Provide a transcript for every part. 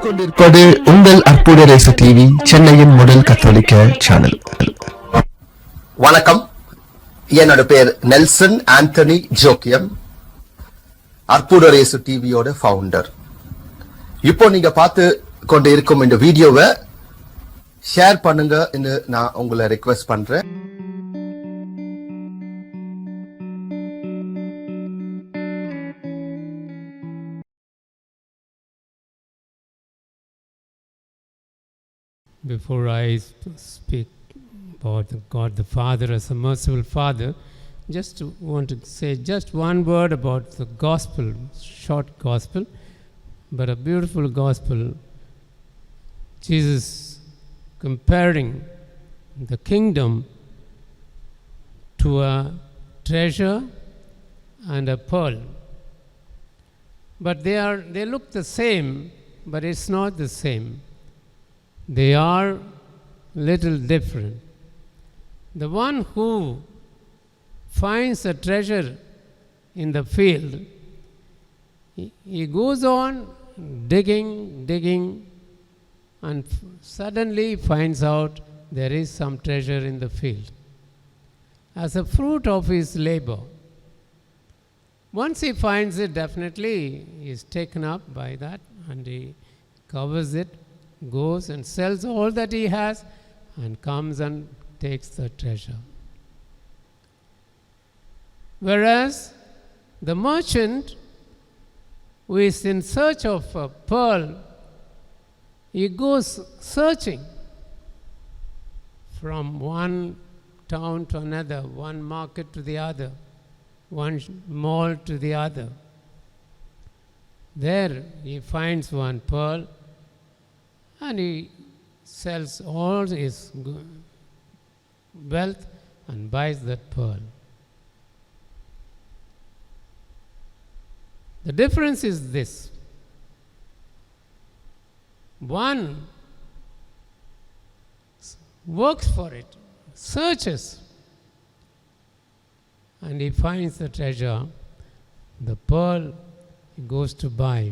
கொண்டிருப்பது உங்கள் அற்புத ரேசு டிவி, சென்னையின் முதல் கத்தோலிக்க சேனல். வணக்கம். என்னோட பேர் நெல்சன் ஆண்டனி ஜோக்கியம், அற்புத ரேசு டிவியோட ஃபவுண்டர். இப்போ நீங்க பார்த்து கொண்டு இருக்கும் இந்த வீடியோவை ஷேர் பண்ணுங்க நான் உங்களை ரெக்வெஸ்ட் பண்றேன். Before I speak about God the Father as a merciful Father, just want to say just one word about the gospel, short gospel, but a beautiful gospel. Jesus comparing the kingdom to a treasure and a pearl. But they look the same, but it's not the same. They are little different. The one who finds a treasure in the field, he goes on digging, and suddenly finds out there is some treasure in the field as a fruit of his labor. Once he finds it, definitely he is taken up by that, and he covers it, goes and sells all that he has, and comes and takes the treasure. Whereas the merchant who is in search of a pearl, he goes searching from one town to another, one market to the other, one mall to the other. There he finds one pearl, and he sells all his wealth and buys that pearl. The difference is this. One works for it, searches, and he finds the treasure. The pearl he goes to buy.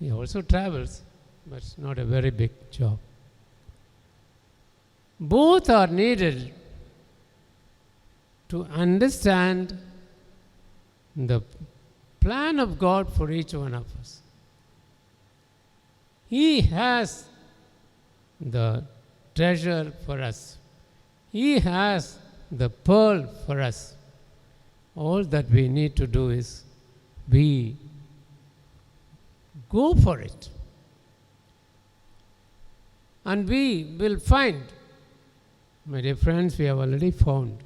He also travels, but it's not a very big job. Both are needed to understand the plan of God for each one of us. He has the treasure for us. He has the pearl for us. All that we need to do is we go for it. And we will find, my dear friends, we have already found.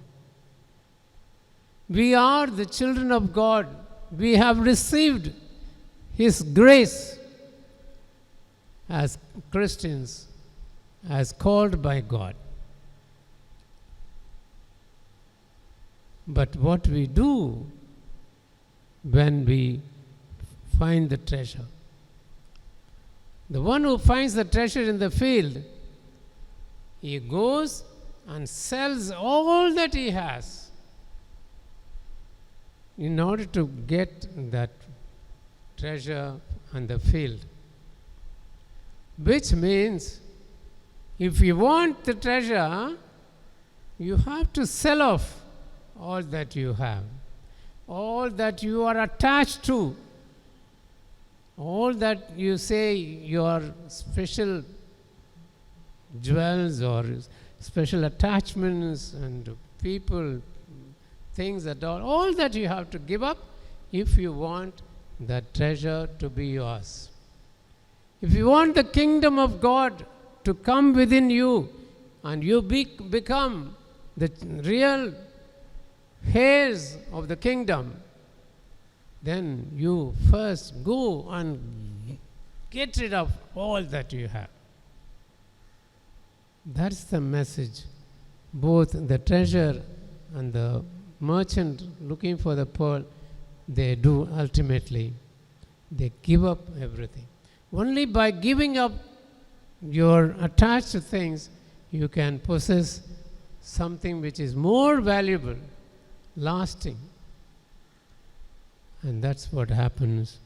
We are the children of God. We have received His grace as Christians, as called by God. But what we do when we find the treasure? The one who finds the treasure in the field, he goes and sells all that he has in order to get that treasure in the field. Which means, if you want the treasure, you have to sell off all that you have, all that you are attached to, all that you say your special jewels or special attachments and people, things that all that you have to give up if you want that treasure to be yours. If you want the kingdom of God to come within you and you become the real heirs of the kingdom, then you first go and get rid of all that you have. That's the message. Both the treasure and the merchant looking for the pearl, they do ultimately. They give up everything. Only by giving up your attached things, you can possess something which is more valuable, lasting. And that's what happens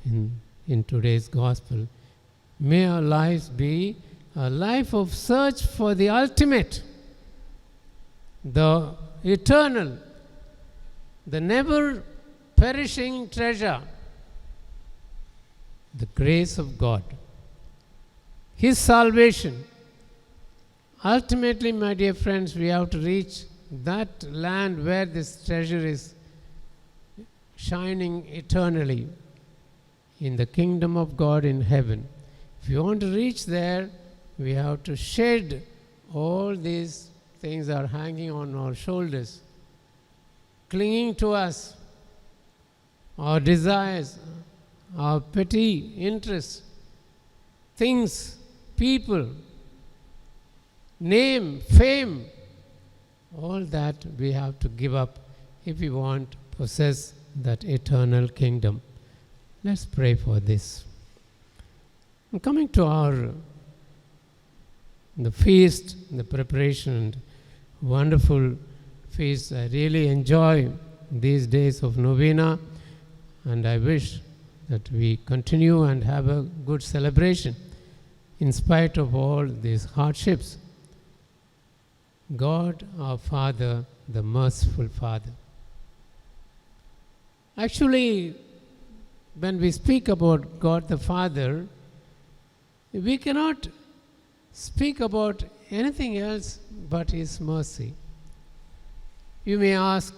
in in today's gospel. May our lives be a life of search for the ultimate, the eternal, the never perishing treasure, the grace of God, His salvation. Ultimately, my dear friends, we have to reach that land where this treasure is shining eternally in the kingdom of God in heaven. If you want to reach there, we have to shed all these things that are hanging on our shoulders, clinging to us, our desires, our petty interests, things, people, name, fame, all that we have to give up if we want to possess that eternal kingdom. Let's pray for this. And coming to the feast, the preparation, and wonderful feast. I really enjoy these days of novena, and I wish that we continue and have a good celebration in spite of all these hardships. God our Father, the merciful Father. Actually, when we speak about God the Father, we cannot speak about anything else but His mercy. You may ask,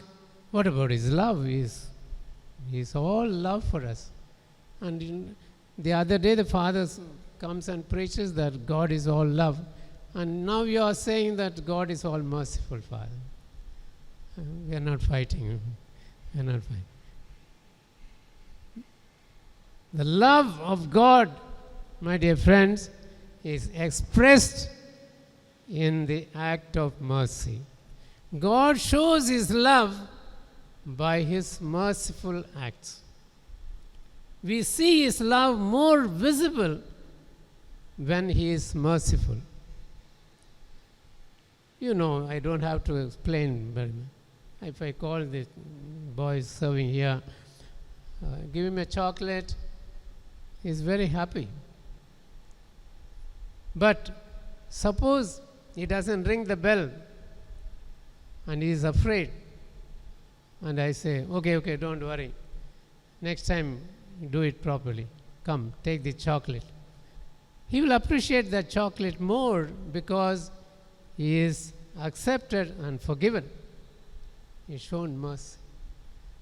what about His love? He's all love for us. And the other day the Father comes and preaches that God is all love. And now you are saying that God is all merciful, Father. We are not fighting. We are not fighting. The love of God, my dear friends, is expressed in the act of mercy. God shows His love by His merciful acts. We see His love more visible when He is merciful. You know, I don't have to explain, but if I call the boys serving here, give him a chocolate, he's very happy. But suppose he doesn't ring the bell and he is afraid, and I say, okay, don't worry. Next time, do it properly. Come, take the chocolate. He will appreciate that chocolate more because he is accepted and forgiven. He is shown mercy.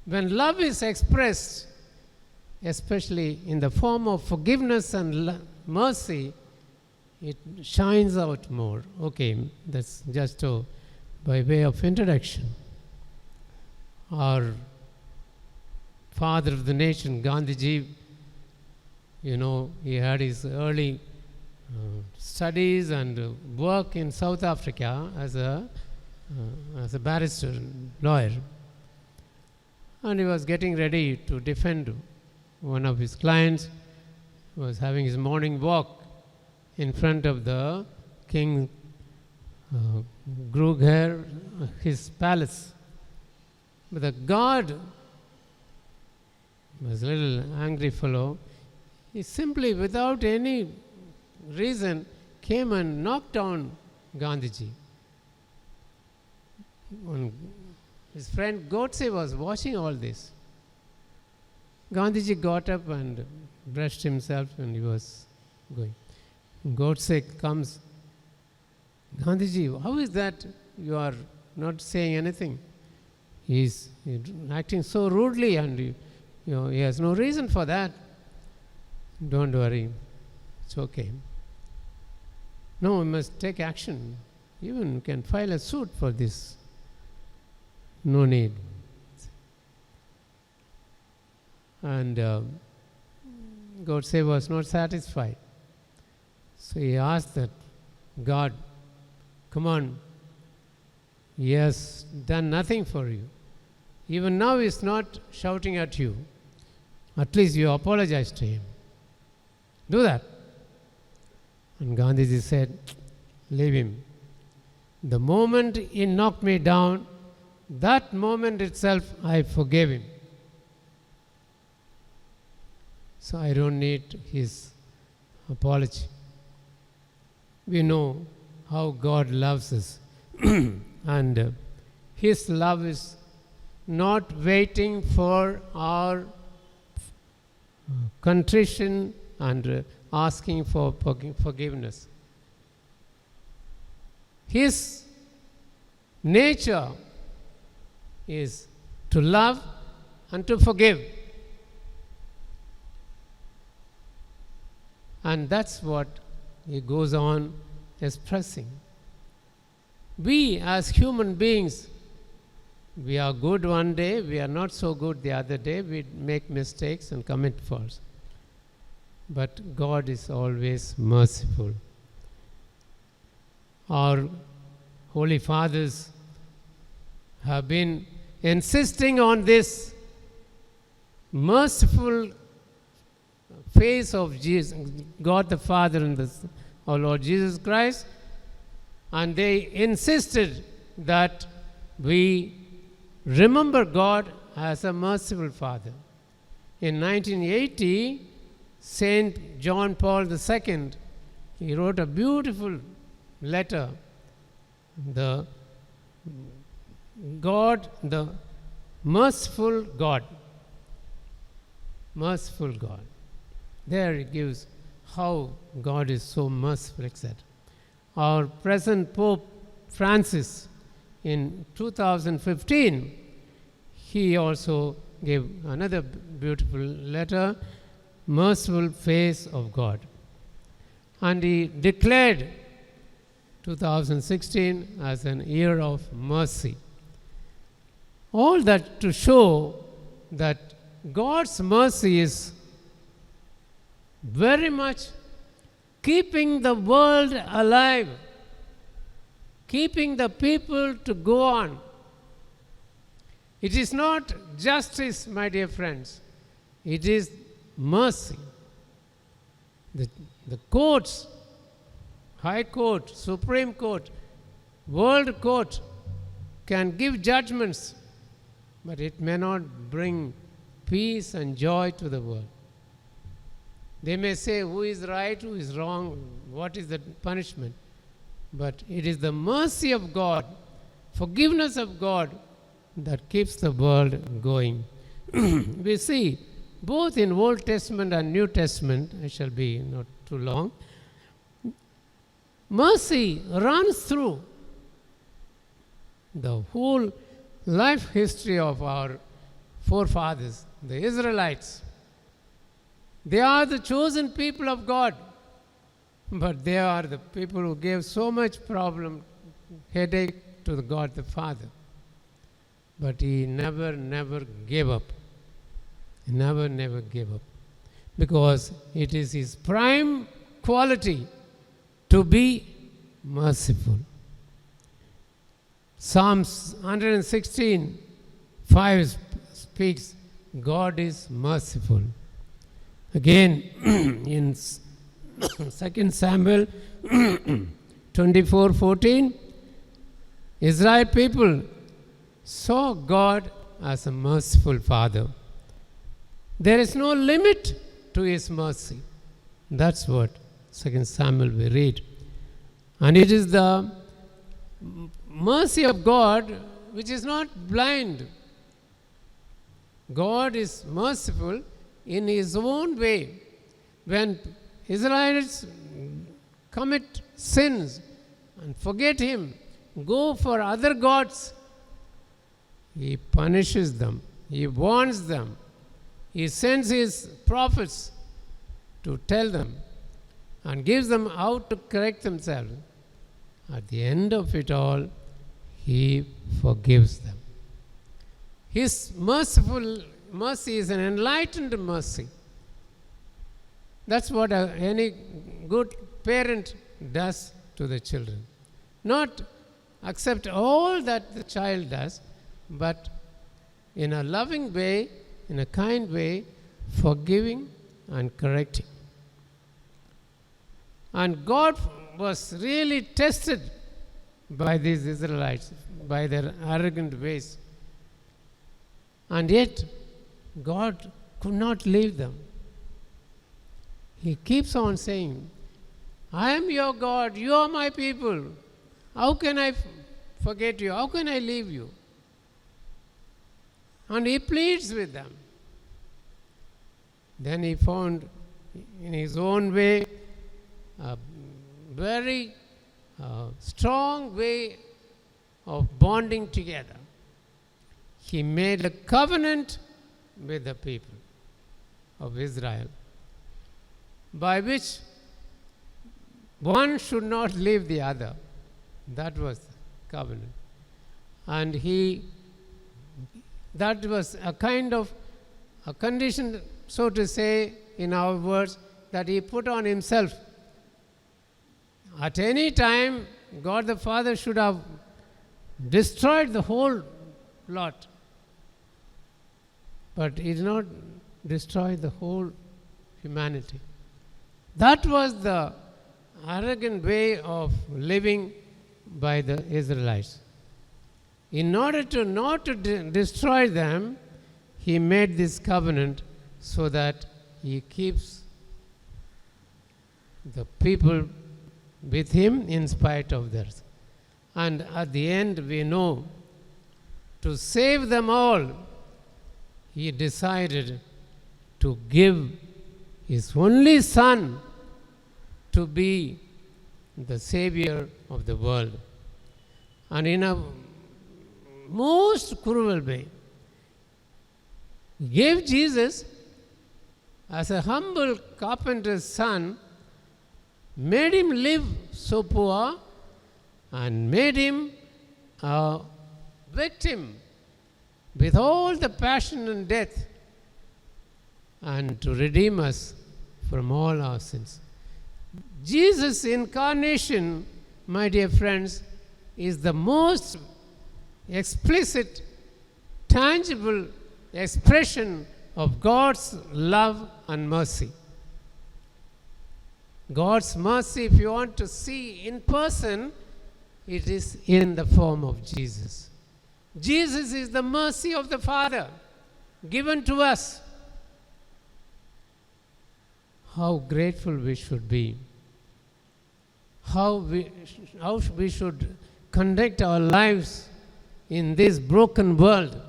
When love is expressed, especially in the form of forgiveness and mercy, it shines out more. Okay, that's just by way of introduction. Our father of the nation, Gandhiji, you know, he had his early studies and work in South Africa as a barrister, lawyer. And he was getting ready to defend one of his clients. He was having his morning walk in front of the King Kruger, his palace. But the guard was a little angry fellow. He simply, without any reason, came and knocked down Gandhiji. His friend Godse was watching all this. Gandhiji got up and brushed himself and he was going. Godse comes, Gandhiji, how is that you are not saying anything? He's acting so rudely and he has no reason for that. Don't worry, it's okay. No, we must take action. Even can file a suit for this. No need. And Godse was not satisfied. So he asked that, God, come on, he has done nothing for you. Even now he is not shouting at you. At least you apologize to him. Do that. And Gandhiji said, leave him. The moment he knocked me down, that moment itself I forgave him. so I don't need his apology. We know how God loves us. And his love is not waiting for our contrition and asking for forgiveness. His nature is to love and to forgive. And that's what he goes on expressing. We as human beings, we are good one day, we are not so good the other day, we make mistakes and commit faults. But God is always merciful. Our holy fathers have been insisting on this merciful face of Jesus, God the Father and our Lord Jesus Christ, and they insisted that we remember God as a merciful Father. In 1980, Saint John Paul II, he wrote a beautiful letter. The God, the merciful God. Merciful God. There he gives how God is so merciful, etc. Our present Pope Francis, in 2015, he also gave another beautiful letter, Merciful Face of God. And he declared 2016 as an year of mercy. All that to show that God's mercy is very much keeping the world alive, keeping the people to go on. It is not justice, my dear friends. It is mercy. The courts, High Court, Supreme Court, World Court can give judgments, but it may not bring peace and joy to the world. They may say who is right, who is wrong, what is the punishment. But it is the mercy of God, forgiveness of God that keeps the world going. We see both in Old Testament and New Testament, I shall be not too long, mercy runs through the whole life history of our forefathers, the Israelites. They are the chosen people of God, but they are the people who gave so much problem, headache to the God the Father. But he never gave up. He never gave up. Because it is his prime quality to be merciful. Psalms 116:5 speaks, God is merciful. Again, in 2 Samuel 24:14, Israel people saw God as a merciful Father. There is no limit to his mercy. That's what 2 Samuel we read. And it is the mercy of God which is not blind. God is merciful in his own way. When Israelites commit sins and forget him, go for other gods, he punishes them, he warns them, he sends his prophets to tell them and gives them how to correct themselves. At the end of it all, he forgives them. His mercy is an enlightened mercy. That's what any good parent does to the children. Not accept all that the child does, but in a loving way, in a kind way, forgiving and correcting. And God was really tested by these Israelites, by their arrogant ways. And yet, God could not leave them. He keeps on saying, I am your God, you are my people. How can I forget you? How can I leave you? And he pleads with them. Then he found in his own way a very strong way of bonding together. He made a covenant with the people of Israel, by which one should not leave the other. That was the covenant. And that was a kind of a condition, so to say, in our words, that he put on himself. At any time, God the Father should have destroyed the whole lot. But he did not destroy the whole humanity. That was the arrogant way of living by the Israelites. In order to not to destroy them, he made this covenant so that he keeps the people with him in spite of theirs. And at the end, we know, to save them all, he decided to give his only son to be the Savior of the world. And in a most cruel way, he gave Jesus as a humble carpenter's son, made him live so poor, and made him a victim with all the passion and death, and to redeem us from all our sins. Jesus' incarnation, my dear friends, is the most explicit, tangible expression of God's love and mercy. God's mercy, if you want to see in person, it is in the form of Jesus. Jesus is the mercy of the Father given to us. How grateful we should be. How we should conduct our lives in this broken world.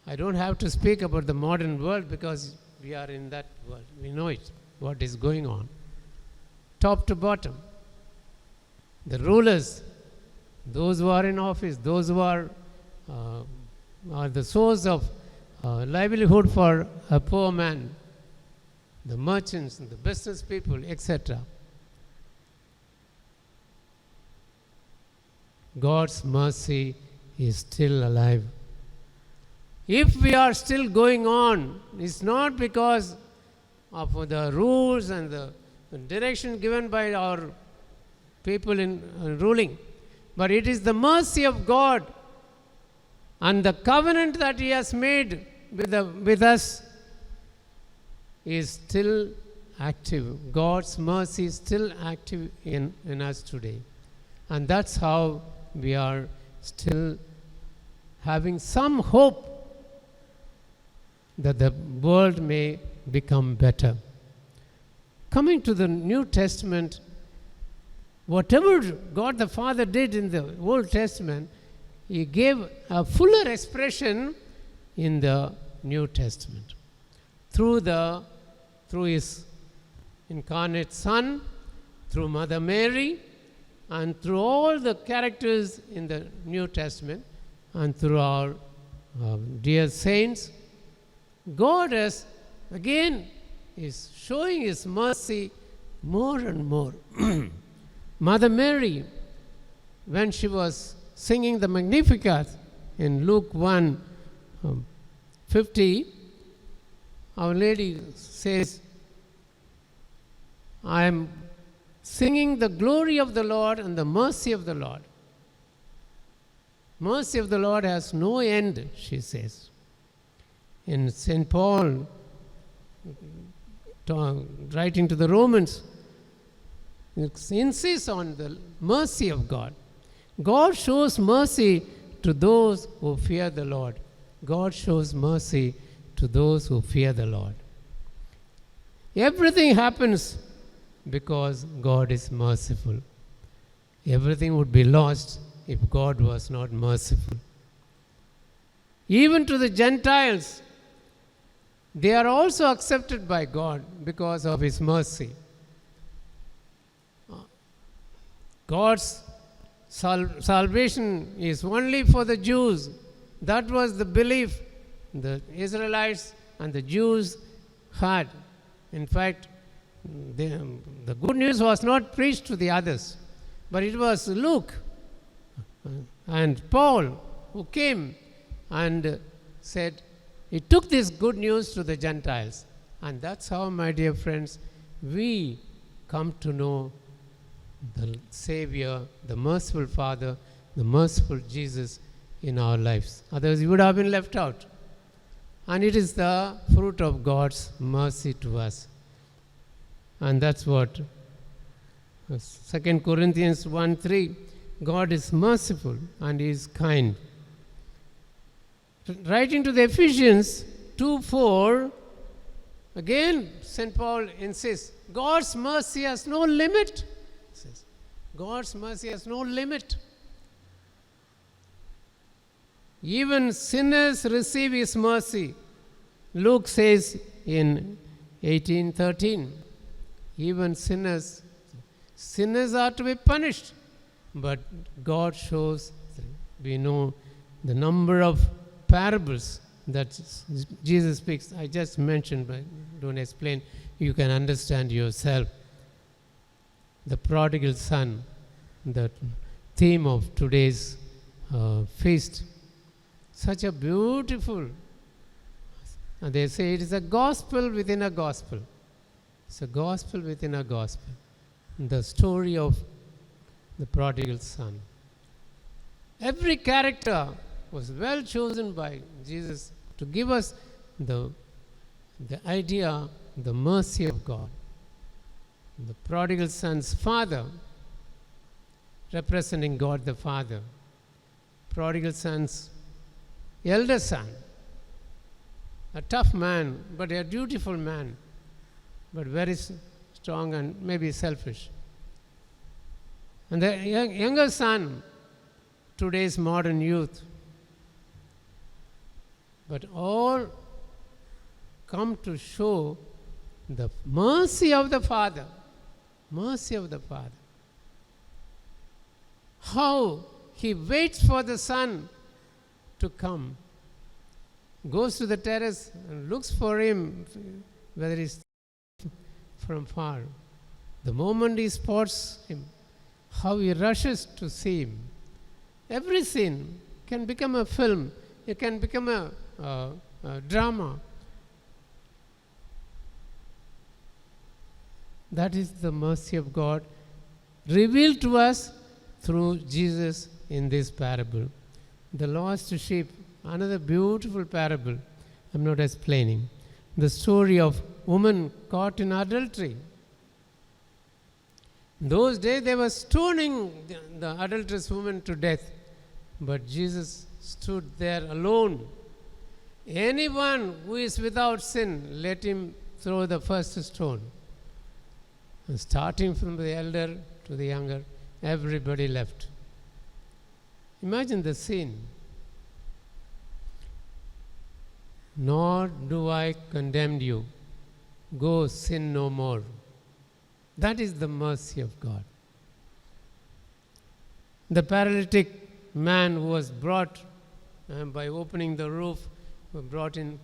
I don't have to speak about the modern world because we are in that world. We know it, what is going on. Top to bottom. The rulers, those who are in office, those who are the source of livelihood for a poor man, the merchants, the business people, etc. God's mercy is still alive. If we are still going on, it's not because of the rules and the direction given by our people in ruling, but it is the mercy of God and the covenant that he has made with us is still active. God's mercy is still active in us today. And that's how we are still having some hope that the world may become better. Coming to the New Testament, whatever God the Father did in the Old Testament, he gave a fuller expression in the New Testament. Through his incarnate Son, through Mother Mary, and through all the characters in the New Testament, and through our dear saints, God is showing his mercy more and more. Mother Mary, when she was singing the Magnificat in Luke 1:50, Our Lady says, I am singing the glory of the Lord and the mercy of the Lord. Mercy of the Lord has no end, she says. In St. Paul, writing to the Romans, it insists on the mercy of God. God shows mercy to those who fear the Lord. God shows mercy to those who fear the Lord. Everything happens because God is merciful. Everything would be lost if God was not merciful. Even to the Gentiles, they are also accepted by God because of His mercy. God's salvation is only for the Jews. That was the belief the Israelites and the Jews had. In fact, the good news was not preached to the others, but it was Luke and Paul who came and said, he took this good news to the Gentiles. And that's how, my dear friends, we come to know the Savior, the merciful Father, the merciful Jesus in our lives. Otherwise, we would have been left out. And it is the fruit of God's mercy to us. And that's what 2 Corinthians 1:3, God is merciful and He is kind. Writing to the Ephesians 2:4, again St. Paul insists, God's mercy has no limit. He says, God's mercy has no limit. Even sinners receive His mercy. Luke says in 18:13, even sinners are to be punished. But God shows, we know the number of parables that Jesus speaks. I just mentioned, but don't explain. You can understand yourself. The prodigal son, the theme of today's feast. Such a beautiful, and they say it is a gospel within a gospel. It's a gospel within a gospel. The story of the prodigal son. Every character was well chosen by Jesus to give us the idea, the mercy of God. The prodigal son's father, representing God the Father. Prodigal son's elder son, a tough man, but a dutiful man, but very strong and maybe selfish. And the younger son, today's modern youth. But all come to show the mercy of the Father. Mercy of the Father. How He waits for the Son to come. Goes to the terrace and looks for him, whether he's from far. The moment he spots him, how he rushes to see him. Every scene can become a film. It can become a drama. That is the mercy of God revealed to us through Jesus in this parable. The lost sheep, another beautiful parable. I'm not explaining. The story of woman caught in adultery. In those days they were stoning the adulterous woman to death. But Jesus stood there alone. Anyone who is without sin, let him throw the first stone. And starting from the elder to the younger, everybody left. Imagine the scene. Nor do I condemn you. Go sin no more. That is the mercy of God. The paralytic man who was brought by opening the roof, brought in,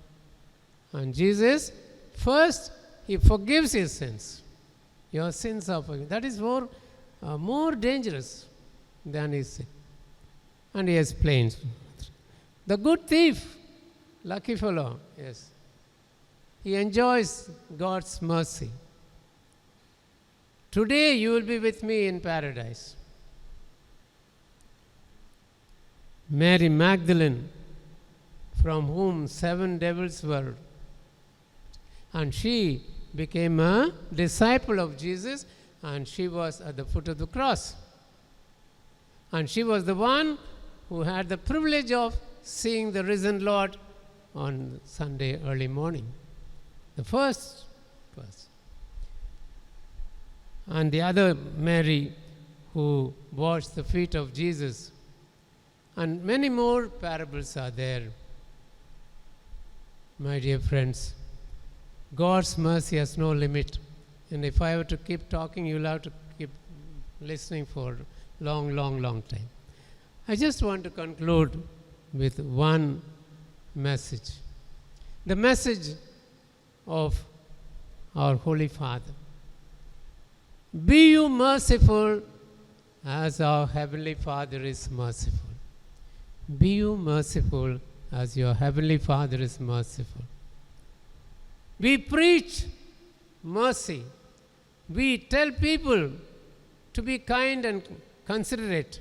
and Jesus, first he forgives his sins. Your sins are forgiven. That is more dangerous than his sin. And he explains. The good thief, lucky fellow, yes, he enjoys God's mercy. Today you will be with me in paradise. Mary Magdalene, from whom 7 devils were, and she became a disciple of Jesus, and she was at the foot of the cross. And she was the one who had the privilege of seeing the risen Lord on Sunday early morning. The first person. and the other Mary who washed the feet of Jesus. And many more parables are there. My dear friends, God's mercy has no limit. And if I were to keep talking, you'll have to keep listening for long time. I just want to conclude with one message. The message of our Holy Father. Be you merciful as our Heavenly Father is merciful. Be you merciful as your Heavenly Father is merciful. We preach mercy. We tell people to be kind and considerate.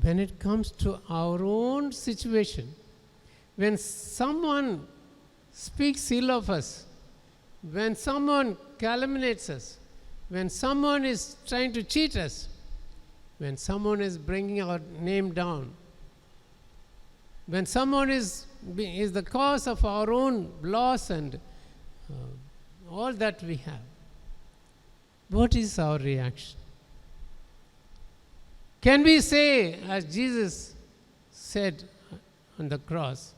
When it comes to our own situation, when someone speaks ill of us, when someone calumniates us, when someone is trying to cheat us, when someone is bringing our name down, when someone is the cause of our own loss and all that we have, what is our reaction? Can we say, as Jesus said on the cross,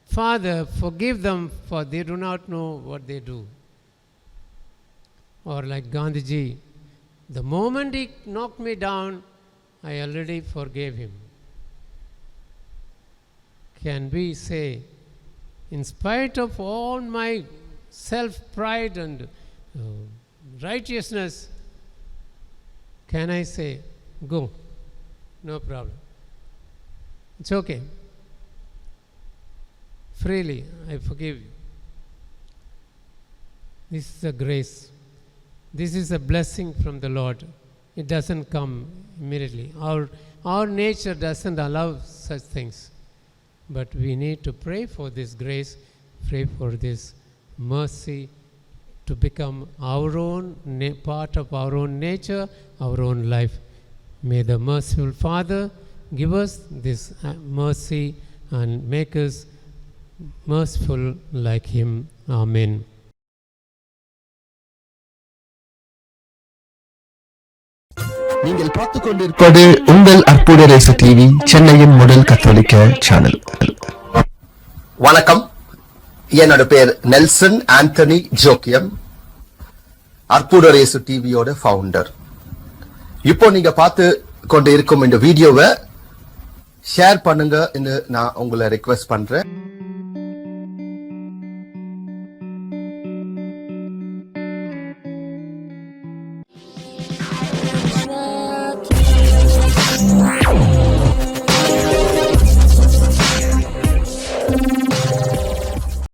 Father, forgive them, for they do not know what they do? Or like Gandhiji, the moment he knocked me down, I already forgave him. Can we say, in spite of all my self-pride and righteousness, can I say, go, no problem, it's okay, freely I forgive you? This is a grace. This is a blessing from the Lord. It doesn't come immediately. Our nature doesn't allow such things. But we need to pray for this grace, pray for this mercy to become our own part of our own nature, our own life. May the merciful Father give us this mercy and make us merciful like Him. Amen. நீங்கள் பார்த்துக் கொண்டிருப்பது உங்கள் அற்புத race TV, சென்னையின் முதல் கத்தோலிக்க channel. வணக்கம். என்னோட பேர் நெல்சன் ஆண்டனி ஜோக்கியம், அற்புத ரேசு டிவியோட ஃபவுண்டர். இப்போ நீங்க பார்த்து கொண்டு இருக்கும் இந்த வீடியோவை ஷேர் பண்ணுங்க நான் உங்களை ரெக்வெஸ்ட் பண்றேன்.